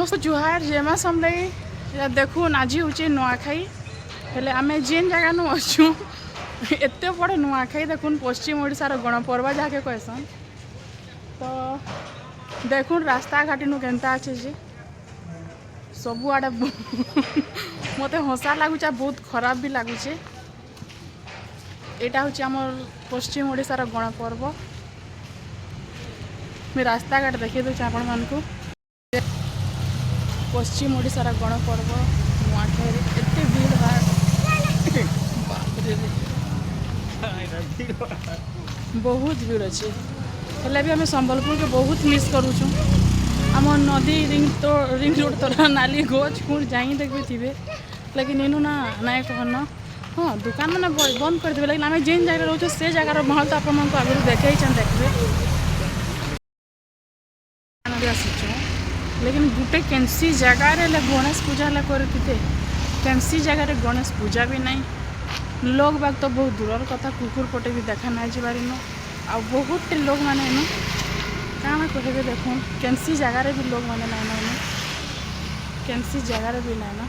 समस्त जुहार जेमा समलाई देखुन आज हूँ नुआखाई हेले आमे जेन जगह नु अच्छु एत बड़ नुआखाई देखुन पश्चिम ओडिशार गणपर्व जहाँके कहसन तो देखुन रास्ता घाटी नु केनता अच्छे जे सबुआड़े मत हसा लगुच बहुत खराब भी लगुच। यहाँ हूँ आम पश्चिम ओडिशार गणपर्व मैं रास्ता घाट देखी दूचे आपण मानकु पश्चिम ओडिशार गणपर्व नुआखाई एत भीड़ भाड़ बहुत भीड़ अच्छे हेल्ले भी आम संबलपुर के बहुत मिस करूँ आम नदी रिंग रोड तो नाली गच कौन जाई देखिए थे लेकिन इनू ना नाय कहन हाँ दुकान मैंने बंद कर देवे लेकिन आम जेन जगह रोचे से जगार महल तो आपको आगे देखते देखिए आसीचु लेकिन गोटे केनसी जगार गणेश पूजा करते केनसी जगार गणेश पूजा भी नहीं लोग बाग तो बहुत दूर कथा कुकुर पटे भी देखा ना जान आ बहुत लोग मैंने इन क्या कहे देख केनसी जगार भी लोग मैंने नाइन केनसी जगार भी नाइन